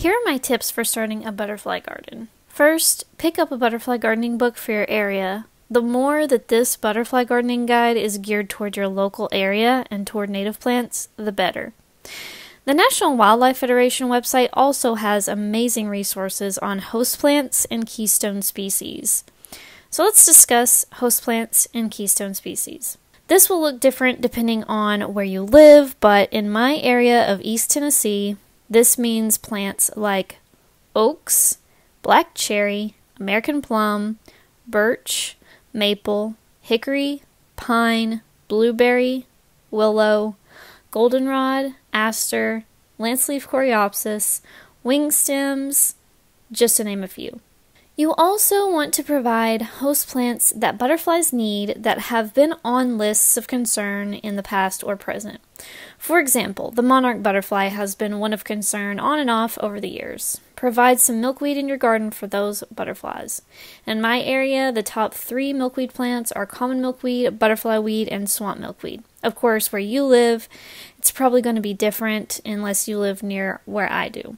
Here are my tips for starting a butterfly garden. First, pick up a butterfly gardening book for your area. The more that this butterfly gardening guide is geared toward your local area and toward native plants, the better. The National Wildlife Federation website also has amazing resources on host plants and keystone species. So let's discuss host plants and keystone species. This will look different depending on where you live, but in my area of East Tennessee, this means plants like oaks, black cherry, American plum, birch, maple, hickory, pine, blueberry, willow, goldenrod, aster, lanceleaf coreopsis, wing stems, just to name a few. You also want to provide host plants that butterflies need that have been on lists of concern in the past or present. For example, the monarch butterfly has been one of concern on and off over the years. Provide some milkweed in your garden for those butterflies. In my area, the top 3 milkweed plants are common milkweed, butterfly weed, and swamp milkweed. Of course, where you live, it's probably going to be different unless you live near where I do.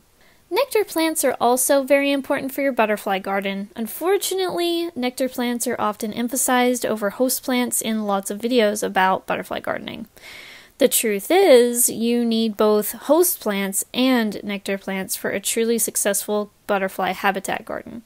Nectar plants are also very important for your butterfly garden. Unfortunately, nectar plants are often emphasized over host plants in lots of videos about butterfly gardening. The truth is, you need both host plants and nectar plants for a truly successful butterfly habitat garden.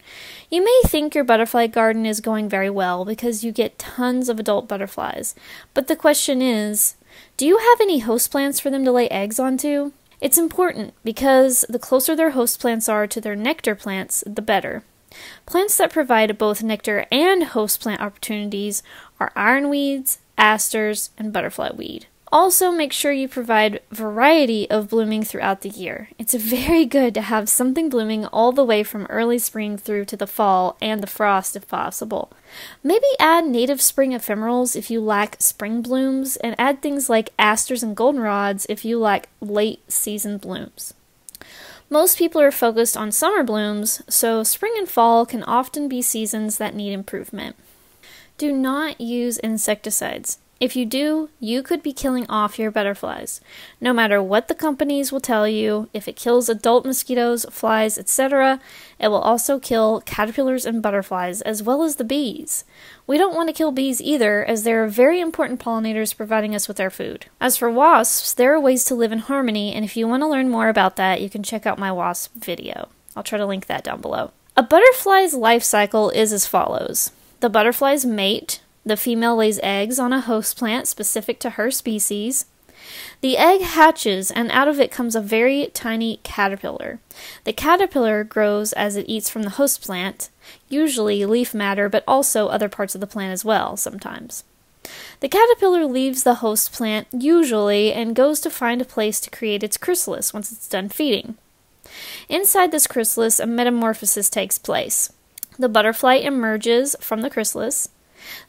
You may think your butterfly garden is going very well because you get tons of adult butterflies, but the question is, do you have any host plants for them to lay eggs onto? It's important because the closer their host plants are to their nectar plants, the better. Plants that provide both nectar and host plant opportunities are ironweeds, asters, and butterfly weed. Also, make sure you provide variety of blooming throughout the year. It's very good to have something blooming all the way from early spring through to the fall and the frost if possible. Maybe add native spring ephemerals if you lack spring blooms, and add things like asters and goldenrods if you lack late season blooms. Most people are focused on summer blooms, so spring and fall can often be seasons that need improvement. Do not use insecticides. If you do, you could be killing off your butterflies. No matter what the companies will tell you, if it kills adult mosquitoes, flies, etc., it will also kill caterpillars and butterflies, as well as the bees. We don't want to kill bees either, as they are very important pollinators providing us with our food. As for wasps, there are ways to live in harmony, and if you want to learn more about that, you can check out my wasp video. I'll try to link that down below. A butterfly's life cycle is as follows. The butterflies mate. The female lays eggs on a host plant specific to her species. The egg hatches, and out of it comes a very tiny caterpillar. The caterpillar grows as it eats from the host plant, usually leaf matter, but also other parts of the plant as well, sometimes. The caterpillar leaves the host plant, usually, and goes to find a place to create its chrysalis once it's done feeding. Inside this chrysalis, a metamorphosis takes place. The butterfly emerges from the chrysalis.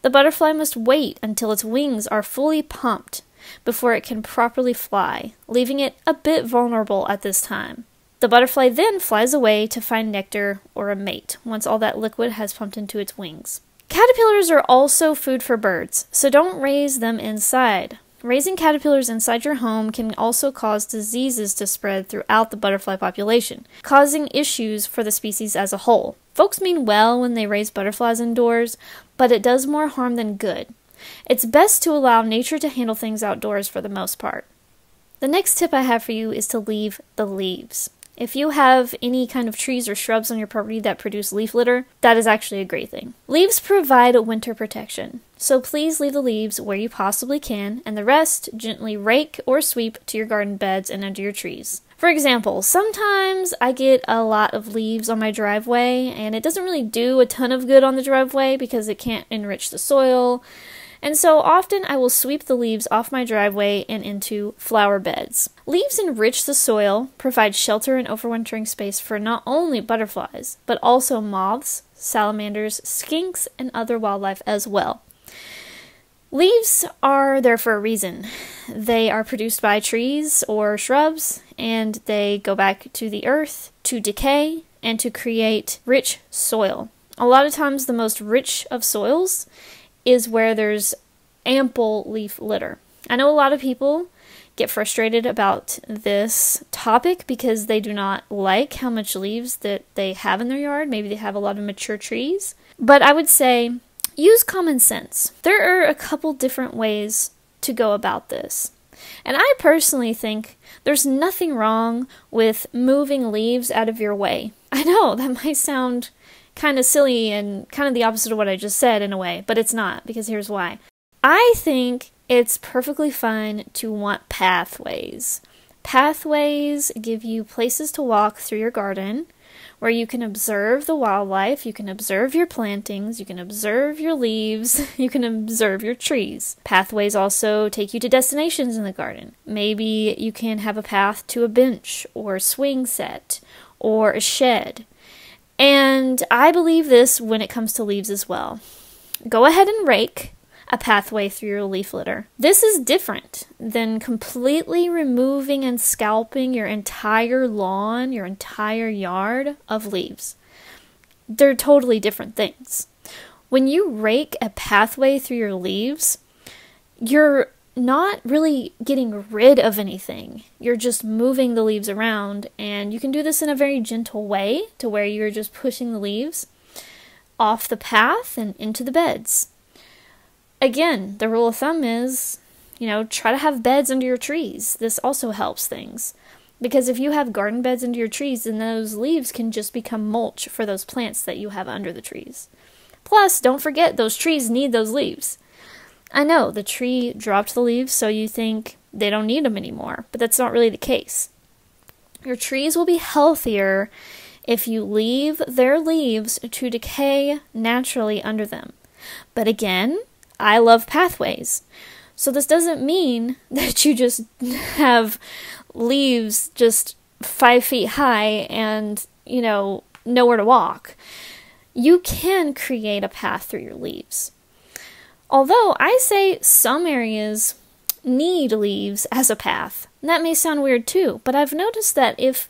The butterfly must wait until its wings are fully pumped before it can properly fly, leaving it a bit vulnerable at this time. The butterfly then flies away to find nectar or a mate once all that liquid has pumped into its wings. Caterpillars are also food for birds, so don't raise them inside. Raising caterpillars inside your home can also cause diseases to spread throughout the butterfly population, causing issues for the species as a whole. Folks mean well when they raise butterflies indoors, but it does more harm than good. It's best to allow nature to handle things outdoors for the most part. The next tip I have for you is to leave the leaves. If you have any kind of trees or shrubs on your property that produce leaf litter, that is actually a great thing. Leaves provide winter protection, so please leave the leaves where you possibly can, and the rest gently rake or sweep to your garden beds and under your trees. For example, sometimes I get a lot of leaves on my driveway, and it doesn't really do a ton of good on the driveway because it can't enrich the soil. And so often I will sweep the leaves off my driveway and into flower beds. Leaves enrich the soil, provide shelter and overwintering space for not only butterflies, but also moths, salamanders, skinks, and other wildlife as well. Leaves are there for a reason. They are produced by trees or shrubs, and they go back to the earth to decay and to create rich soil. A lot of times the most rich of soils is where there's ample leaf litter. I know a lot of people get frustrated about this topic because they do not like how much leaves that they have in their yard. Maybe they have a lot of mature trees. But I would say use common sense. There are a couple different ways to go about this. And I personally think there's nothing wrong with moving leaves out of your way. I know that might sound kind of silly and kind of the opposite of what I just said in a way, but it's not, because here's why. I think it's perfectly fine to want pathways. Pathways give you places to walk through your garden where you can observe the wildlife, you can observe your plantings, you can observe your leaves, you can observe your trees. Pathways also take you to destinations in the garden. Maybe you can have a path to a bench or a swing set or a shed. And I believe this when it comes to leaves as well. Go ahead and rake a pathway through your leaf litter. This is different than completely removing and scalping your entire lawn, your entire yard of leaves. They're totally different things. When you rake a pathway through your leaves, you're not really getting rid of anything. You're just moving the leaves around, and you can do this in a very gentle way to where you're just pushing the leaves off the path and into the beds. Again, the rule of thumb is, try to have beds under your trees. This also helps things. Because if you have garden beds under your trees, then those leaves can just become mulch for those plants that you have under the trees. Plus, don't forget, those trees need those leaves. I know, the tree dropped the leaves, so you think they don't need them anymore, but that's not really the case. Your trees will be healthier if you leave their leaves to decay naturally under them. But again, I love pathways. So this doesn't mean that you just have leaves just 5 feet high and, nowhere to walk. You can create a path through your leaves. Although I say some areas need leaves as a path. And that may sound weird too, but I've noticed that if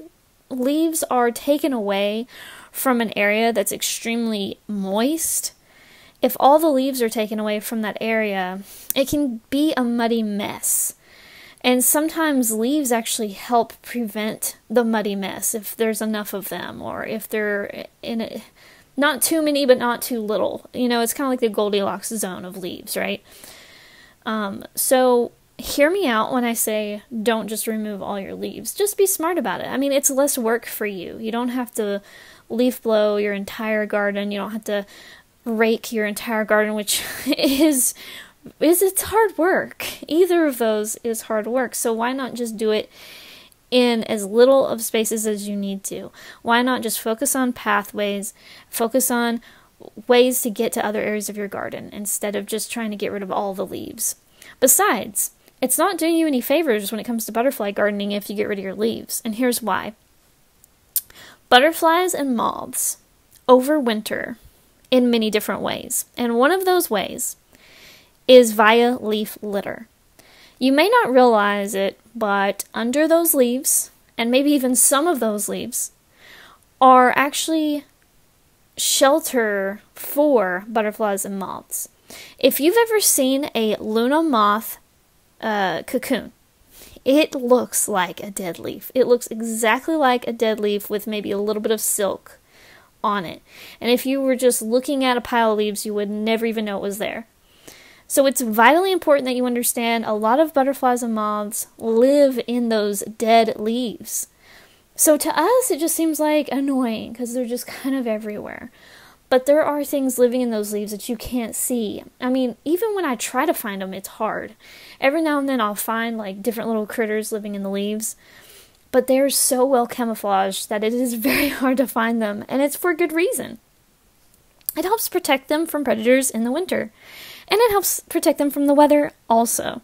leaves are taken away from an area that's extremely moist, if all the leaves are taken away from that area, it can be a muddy mess. And sometimes leaves actually help prevent the muddy mess if there's enough of them, or if they're in a, not too many but not too little. It's kind of like the Goldilocks zone of leaves, right? So hear me out when I say don't just remove all your leaves. Just be smart about it. I mean, it's less work for you. You don't have to leaf blow your entire garden. You don't have to rake your entire garden, which is it's hard work. Either of those is hard work. So why not just do it in as little of spaces as you need to? Why not just focus on pathways, focus on ways to get to other areas of your garden instead of just trying to get rid of all the leaves? Besides, it's not doing you any favors when it comes to butterfly gardening if you get rid of your leaves. And here's why. Butterflies and moths overwinter in many different ways. And one of those ways is via leaf litter. You may not realize it, but under those leaves, and maybe even some of those leaves, are actually shelter for butterflies and moths. If you've ever seen a Luna moth cocoon, it looks like a dead leaf. It looks exactly like a dead leaf with maybe a little bit of silk on it. And if you were just looking at a pile of leaves, you would never even know it was there. So it's vitally important that you understand a lot of butterflies and moths live in those dead leaves. So to us, it just seems like annoying because they're just kind of everywhere. But there are things living in those leaves that you can't see. I mean, even when I try to find them, it's hard. Every now and then I'll find like different little critters living in the leaves, but they're so well camouflaged that it is very hard to find them, and it's for good reason. It helps protect them from predators in the winter, and it helps protect them from the weather also.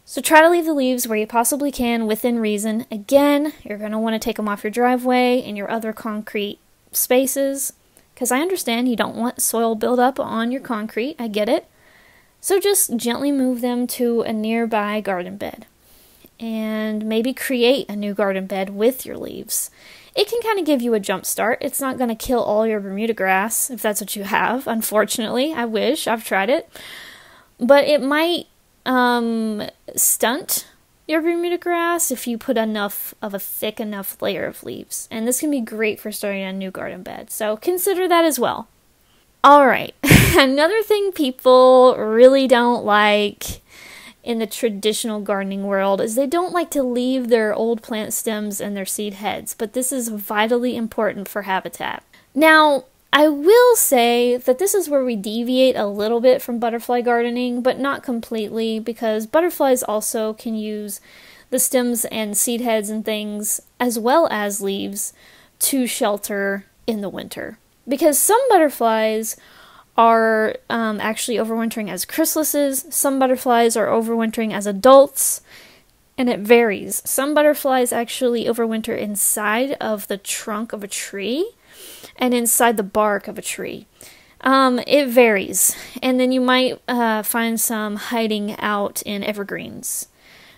So try to leave the leaves where you possibly can within reason. Again, you're going to want to take them off your driveway and your other concrete spaces, because I understand you don't want soil buildup on your concrete. I get it. So just gently move them to a nearby garden bed, and maybe create a new garden bed with your leaves. It can kind of give you a jump start. It's not going to kill all your Bermuda grass, if that's what you have. Unfortunately, I wish. I've tried it. But it might stunt your Bermuda grass if you put enough of a thick enough layer of leaves. And this can be great for starting a new garden bed. So consider that as well. Alright, another thing people really don't like in the traditional gardening world is they don't like to leave their old plant stems and their seed heads, but this is vitally important for habitat. Now, I will say that this is where we deviate a little bit from butterfly gardening, but not completely, because butterflies also can use the stems and seed heads and things, as well as leaves, to shelter in the winter. Because some butterflies are actually overwintering as chrysalises, some butterflies are overwintering as adults, and it varies. Some butterflies actually overwinter inside of the trunk of a tree and inside the bark of a tree. It varies. And then you might find some hiding out in evergreens.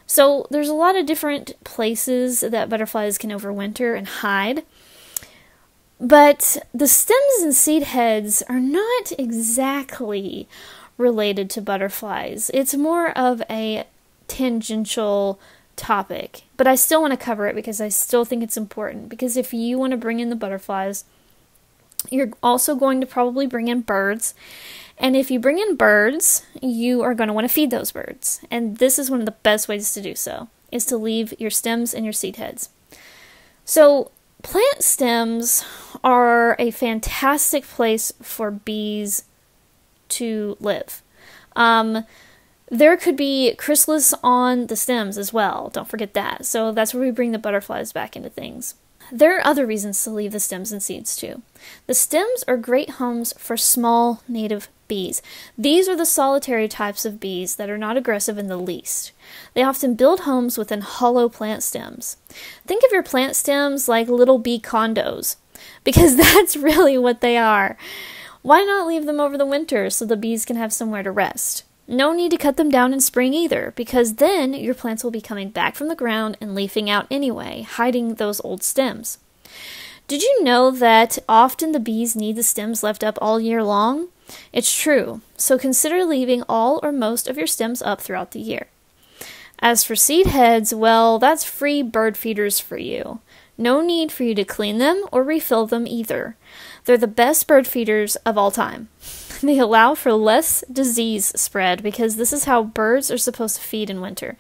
So there's a lot of different places that butterflies can overwinter and hide. But the stems and seed heads are not exactly related to butterflies. It's more of a tangential topic. But I still want to cover it because I still think it's important. Because if you want to bring in the butterflies, you're also going to probably bring in birds. And if you bring in birds, you are going to want to feed those birds. And this is one of the best ways to do so, is to leave your stems and your seed heads. So plant stems are a fantastic place for bees to live. There could be chrysalis on the stems as well. Don't forget that. So that's where we bring the butterflies back into things. There are other reasons to leave the stems and seeds too. The stems are great homes for small native bees. These are the solitary types of bees that are not aggressive in the least. They often build homes within hollow plant stems. Think of your plant stems like little bee condos, because that's really what they are. Why not leave them over the winter so the bees can have somewhere to rest? No need to cut them down in spring either, because then your plants will be coming back from the ground and leafing out anyway, hiding those old stems. Did you know that often the bees need the stems left up all year long? It's true, so consider leaving all or most of your stems up throughout the year. As for seed heads, well, that's free bird feeders for you. No need for you to clean them or refill them either. They're the best bird feeders of all time. They allow for less disease spread because this is how birds are supposed to feed in winter.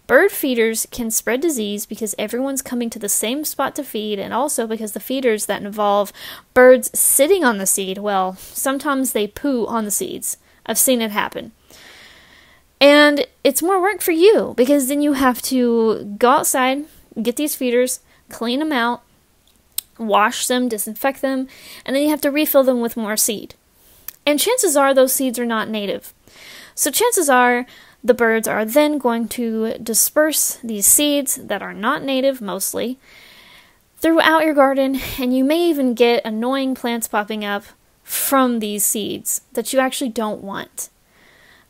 Bird feeders can spread disease because everyone's coming to the same spot to feed, and also because the feeders that involve birds sitting on the seed, well, sometimes they poo on the seeds. I've seen it happen. And it's more work for you because then you have to go outside, get these feeders, clean them out, wash them, disinfect them, and then you have to refill them with more seed. And chances are those seeds are not native. So chances are the birds are then going to disperse these seeds that are not native mostly throughout your garden, and you may even get annoying plants popping up from these seeds that you actually don't want.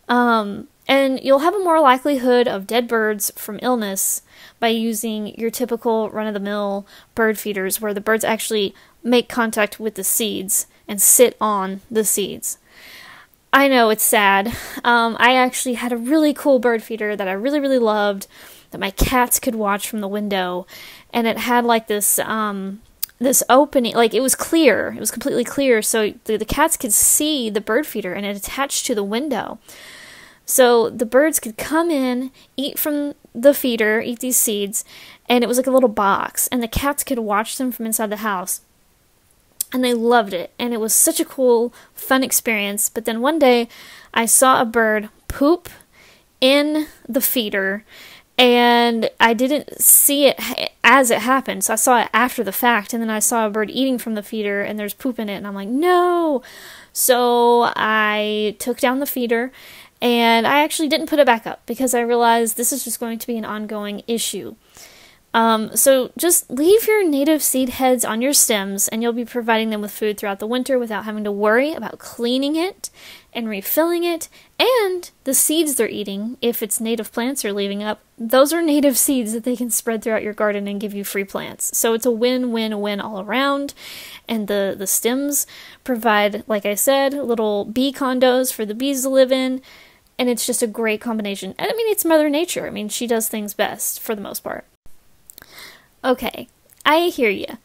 And you'll have a more likelihood of dead birds from illness by using your typical run-of-the-mill bird feeders where the birds actually make contact with the seeds and sit on the seeds. I know, it's sad. I actually had a really cool bird feeder that I really, really loved that my cats could watch from the window, and it had like this this opening, like it was clear, it was completely clear, so the cats could see the bird feeder, and it attached to the window. So the birds could come in, eat from the feeder, eat these seeds, and it was like a little box, and the cats could watch them from inside the house. And they loved it, and it was such a cool, fun experience. But then one day, I saw a bird poop in the feeder, and I didn't see it as it happened, so I saw it after the fact, and then I saw a bird eating from the feeder, and there's poop in it, and I'm like, no! So I took down the feeder, and I actually didn't put it back up, because I realized this is just going to be an ongoing issue. So just leave your native seed heads on your stems, and you'll be providing them with food throughout the winter without having to worry about cleaning it and refilling it. And the seeds they're eating, if it's native plants you're leaving up, those are native seeds that they can spread throughout your garden and give you free plants. So it's a win-win-win all around. And the stems provide, like I said, little bee condos for the bees to live in. and it's just a great combination. I mean, it's Mother Nature. I mean, she does things best for the most part. Okay, I hear you.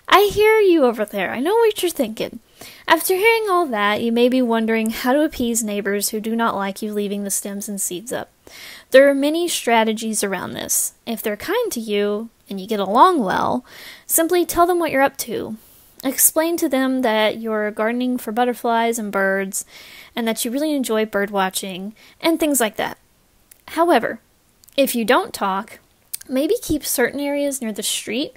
I hear you over there. I know what you're thinking. After hearing all that, you may be wondering how to appease neighbors who do not like you leaving the stems and seeds up. There are many strategies around this. If they're kind to you, and you get along well, simply tell them what you're up to. Explain to them that you're gardening for butterflies and birds, and that you really enjoy bird watching, and things like that. However, if you don't talk, maybe keep certain areas near the street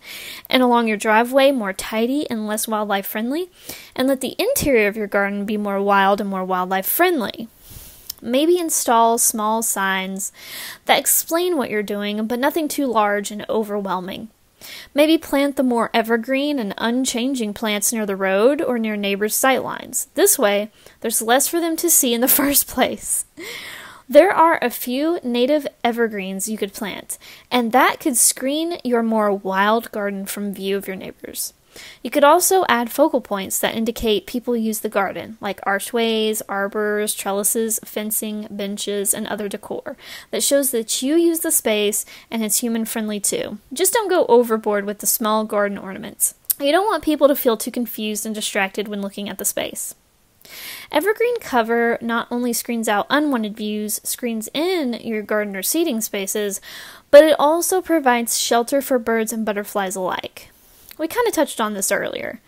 and along your driveway more tidy and less wildlife friendly, and let the interior of your garden be more wild and more wildlife friendly. Maybe install small signs that explain what you're doing, but nothing too large and overwhelming. Maybe plant the more evergreen and unchanging plants near the road or near neighbors' sightlines. This way, there's less for them to see in the first place. There are a few native evergreens you could plant, and that could screen your more wild garden from view of your neighbors. You could also add focal points that indicate people use the garden, like archways, arbors, trellises, fencing, benches, and other decor, that shows that you use the space and it's human-friendly too. Just don't go overboard with the small garden ornaments. You don't want people to feel too confused and distracted when looking at the space. Evergreen cover not only screens out unwanted views, screens in your garden or seating spaces, but it also provides shelter for birds and butterflies alike. We kind of touched on this earlier.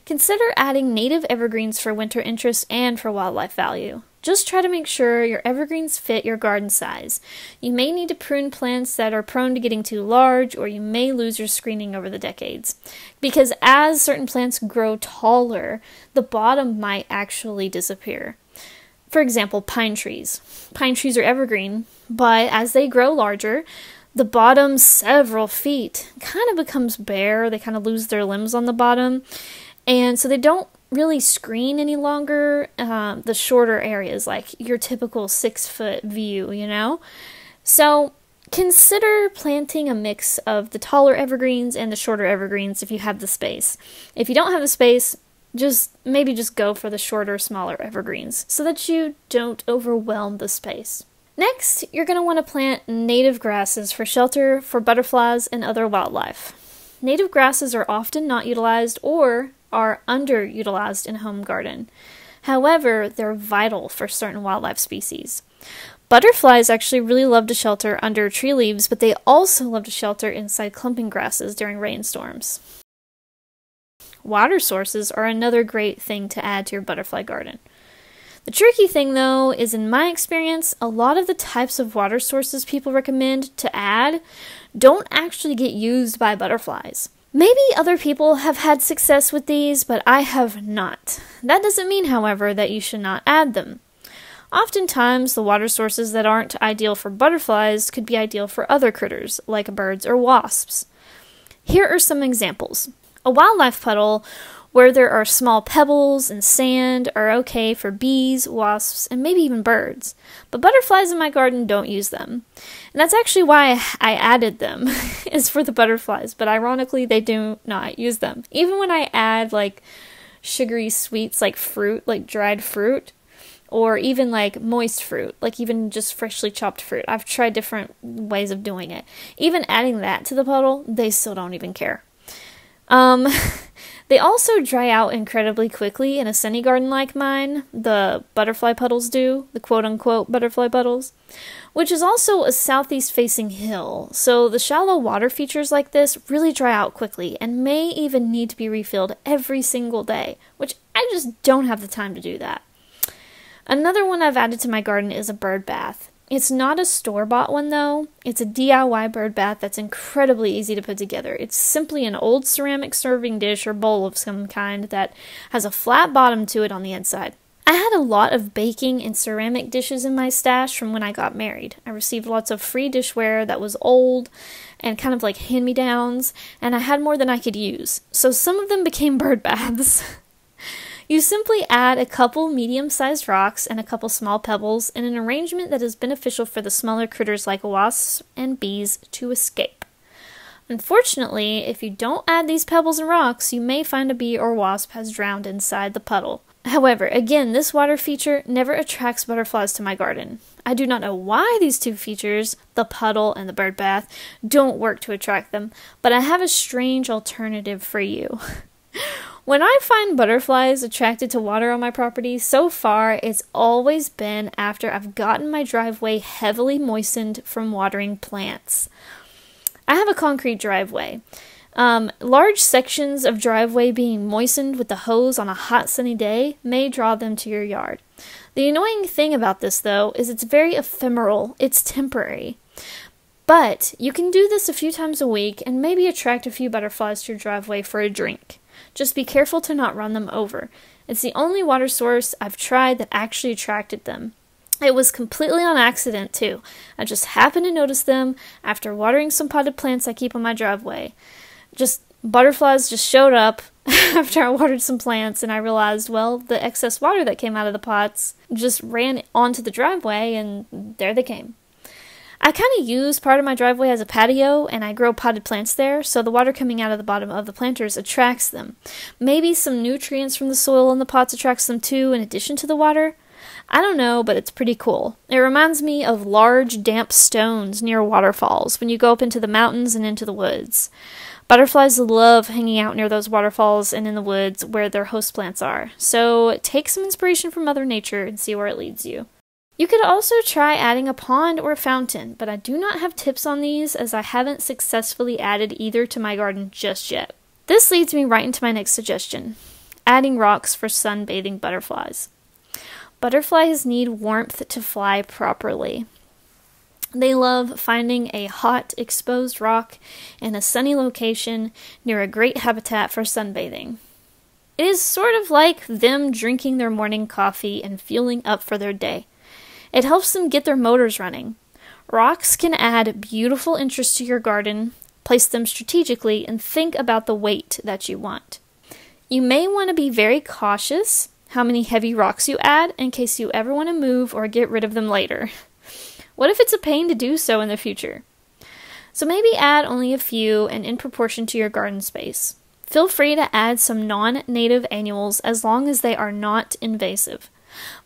Consider adding native evergreens for winter interest and for wildlife value. Just try to make sure your evergreens fit your garden size. You may need to prune plants that are prone to getting too large, or you may lose your screening over the decades. Because as certain plants grow taller, the bottom might actually disappear. For example, pine trees. Pine trees are evergreen, but as they grow larger, the bottom several feet kind of becomes bare. They kind of lose their limbs on the bottom, and so they don't really screen any longer the shorter areas, like your typical 6-foot view, you know? So consider planting a mix of the taller evergreens and the shorter evergreens if you have the space. If you don't have the space, maybe just go for the shorter, smaller evergreens so that you don't overwhelm the space. Next, you're going to want to plant native grasses for shelter for butterflies and other wildlife. Native grasses are often not utilized or are underutilized in a home garden. However, they're vital for certain wildlife species. Butterflies actually really love to shelter under tree leaves, but they also love to shelter inside clumping grasses during rainstorms. Water sources are another great thing to add to your butterfly garden. The tricky thing, though, is in my experience, a lot of the types of water sources people recommend to add don't actually get used by butterflies. Maybe other people have had success with these, but I have not. That doesn't mean, however, that you should not add them. Oftentimes, the water sources that aren't ideal for butterflies could be ideal for other critters, like birds or wasps. Here are some examples. A wildlife puddle where there are small pebbles and sand are okay for bees, wasps, and maybe even birds. But butterflies in my garden don't use them. And that's actually why I added them, is for the butterflies, but ironically they do not use them. Even when I add like sugary sweets like fruit, like dried fruit, or even like moist fruit, like even just freshly chopped fruit. I've tried different ways of doing it. Even adding that to the puddle, they still don't even care. They also dry out incredibly quickly in a sunny garden like mine, the butterfly puddles do, the quote-unquote butterfly puddles, which is also a southeast-facing hill, so the shallow water features like this really dry out quickly and may even need to be refilled every single day, which I just don't have the time to do that. Another one I've added to my garden is a bird bath. It's not a store-bought one, though. It's a DIY bird bath that's incredibly easy to put together. It's simply an old ceramic serving dish or bowl of some kind that has a flat bottom to it on the inside. I had a lot of baking and ceramic dishes in my stash from when I got married. I received lots of free dishware that was old and kind of like hand-me-downs, and I had more than I could use. So some of them became bird baths. You simply add a couple medium-sized rocks and a couple small pebbles in an arrangement that is beneficial for the smaller critters like wasps and bees to escape. Unfortunately, if you don't add these pebbles and rocks, you may find a bee or wasp has drowned inside the puddle. However, again, this water feature never attracts butterflies to my garden. I do not know why these two features, the puddle and the bird bath, don't work to attract them, but I have a strange alternative for you. When I find butterflies attracted to water on my property, so far it's always been after I've gotten my driveway heavily moistened from watering plants. I have a concrete driveway. Large sections of driveway being moistened with the hose on a hot sunny day may draw them to your yard. The annoying thing about this, though, is it's very ephemeral. It's temporary. But you can do this a few times a week and maybe attract a few butterflies to your driveway for a drink. Just be careful to not run them over. It's the only water source I've tried that actually attracted them. It was completely on accident, too. I just happened to notice them after watering some potted plants I keep on my driveway. Butterflies just showed up after I watered some plants, and I realized, well, the excess water that came out of the pots just ran onto the driveway, and there they came. I kind of use part of my driveway as a patio, and I grow potted plants there, so the water coming out of the bottom of the planters attracts them. Maybe some nutrients from the soil in the pots attracts them too, in addition to the water. I don't know, but it's pretty cool. It reminds me of large, damp stones near waterfalls when you go up into the mountains and into the woods. Butterflies love hanging out near those waterfalls and in the woods where their host plants are, so take some inspiration from Mother Nature and see where it leads you. You could also try adding a pond or fountain, but I do not have tips on these as I haven't successfully added either to my garden just yet. This leads me right into my next suggestion, adding rocks for sunbathing butterflies. Butterflies need warmth to fly properly. They love finding a hot, exposed rock in a sunny location near a great habitat for sunbathing. It is sort of like them drinking their morning coffee and fueling up for their day. It helps them get their motors running. Rocks can add beautiful interest to your garden. Place them strategically and think about the weight that you want. You may want to be very cautious how many heavy rocks you add in case you ever want to move or get rid of them later. What if it's a pain to do so in the future? So maybe add only a few and in proportion to your garden space. Feel free to add some non-native annuals as long as they are not invasive.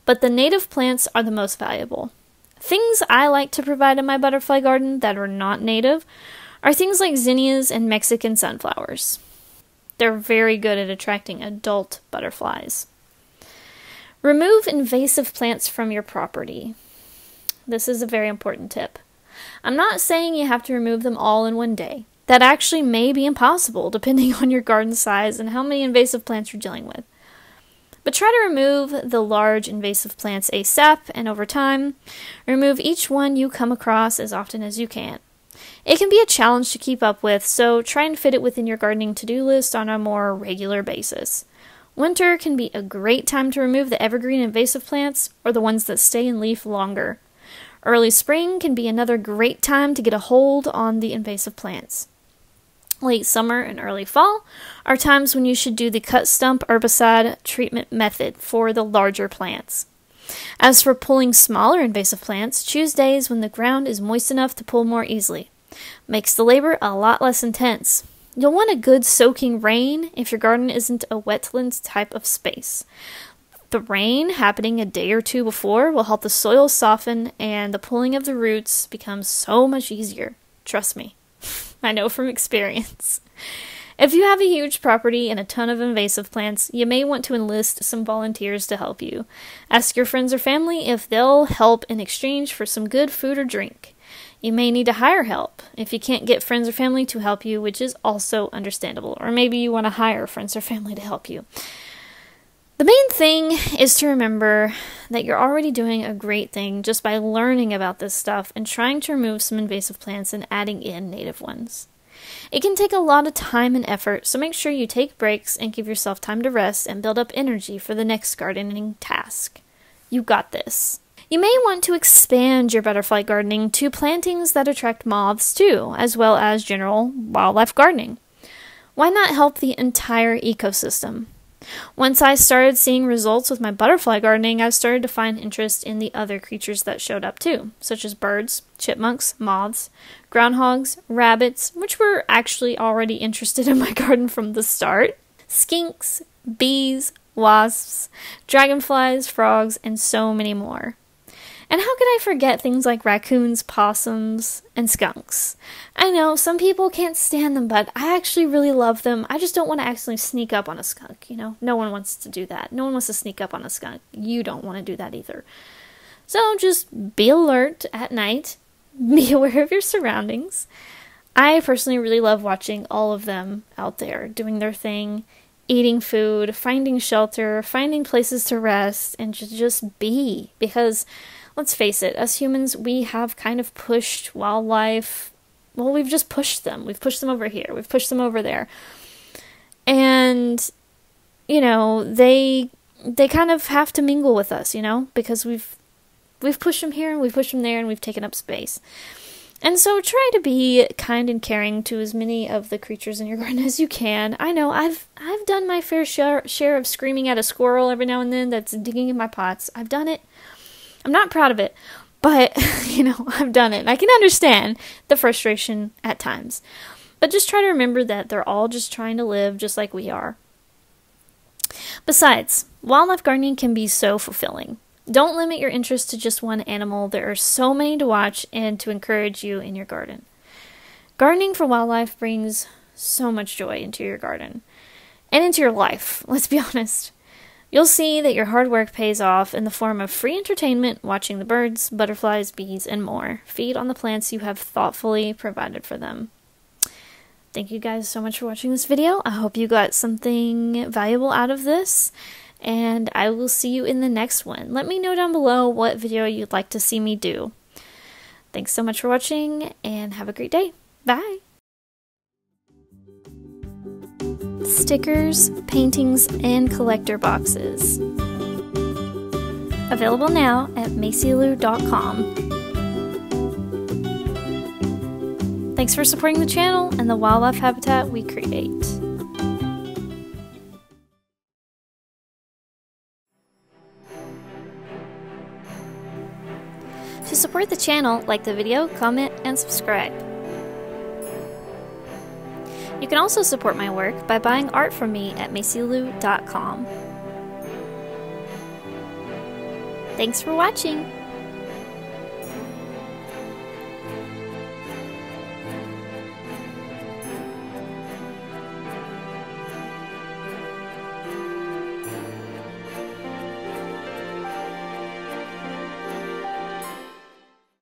But the native plants are the most valuable. Things I like to provide in my butterfly garden that are not native are things like zinnias and Mexican sunflowers. They're very good at attracting adult butterflies. Remove invasive plants from your property. This is a very important tip. I'm not saying you have to remove them all in one day. That actually may be impossible depending on your garden size and how many invasive plants you're dealing with. But try to remove the large invasive plants ASAP, and over time, remove each one you come across as often as you can. It can be a challenge to keep up with, so try and fit it within your gardening to-do list on a more regular basis. Winter can be a great time to remove the evergreen invasive plants, or the ones that stay in leaf longer. Early spring can be another great time to get a hold on the invasive plants. Late summer and early fall are times when you should do the cut stump herbicide treatment method for the larger plants. As for pulling smaller invasive plants, choose days when the ground is moist enough to pull more easily. Makes the labor a lot less intense. You'll want a good soaking rain if your garden isn't a wetlands type of space. The rain happening a day or two before will help the soil soften and the pulling of the roots becomes so much easier. Trust me. I know from experience. If you have a huge property and a ton of invasive plants, you may want to enlist some volunteers to help you. Ask your friends or family if they'll help in exchange for some good food or drink. You may need to hire help if you can't get friends or family to help you, which is also understandable. Or maybe you want to hire friends or family to help you. The main thing is to remember that you're already doing a great thing just by learning about this stuff and trying to remove some invasive plants and adding in native ones. It can take a lot of time and effort, so make sure you take breaks and give yourself time to rest and build up energy for the next gardening task. You got this. You may want to expand your butterfly gardening to plantings that attract moths too, as well as general wildlife gardening. Why not help the entire ecosystem? Once I started seeing results with my butterfly gardening, I started to find interest in the other creatures that showed up too, such as birds, chipmunks, moths, groundhogs, rabbits, which were actually already interested in my garden from the start, skinks, bees, wasps, dragonflies, frogs, and so many more. And how could I forget things like raccoons, possums, and skunks? I know, some people can't stand them, but I actually really love them. I just don't want to accidentally sneak up on a skunk, you know? No one wants to do that. No one wants to sneak up on a skunk. You don't want to do that either. So just be alert at night. Be aware of your surroundings. I personally really love watching all of them out there doing their thing, eating food, finding shelter, finding places to rest, and just be. Because, let's face it, as humans, we have kind of pushed wildlife. Well, we've just pushed them. We've pushed them over here. We've pushed them over there. And, you know, they kind of have to mingle with us, you know, because we've pushed them here and we've pushed them there and we've taken up space. And so try to be kind and caring to as many of the creatures in your garden as you can. I know I've done my fair share of screaming at a squirrel every now and then that's digging in my pots. I've done it. I'm not proud of it, but, you know, I've done it. And I can understand the frustration at times. But just try to remember that they're all just trying to live just like we are. Besides, wildlife gardening can be so fulfilling. Don't limit your interest to just one animal. There are so many to watch and to encourage you in your garden. Gardening for wildlife brings so much joy into your garden and into your life, let's be honest. You'll see that your hard work pays off in the form of free entertainment, watching the birds, butterflies, bees, and more feed on the plants you have thoughtfully provided for them. Thank you guys so much for watching this video. I hope you got something valuable out of this. And I will see you in the next one. Let me know down below what video you'd like to see me do. Thanks so much for watching, and have a great day. Bye! Stickers, paintings, and collector boxes. Available now at macylu.com. Thanks for supporting the channel and the wildlife habitat we create. To support the channel, like the video, comment, and subscribe. You can also support my work by buying art from me at macylu.com. Thanks for watching!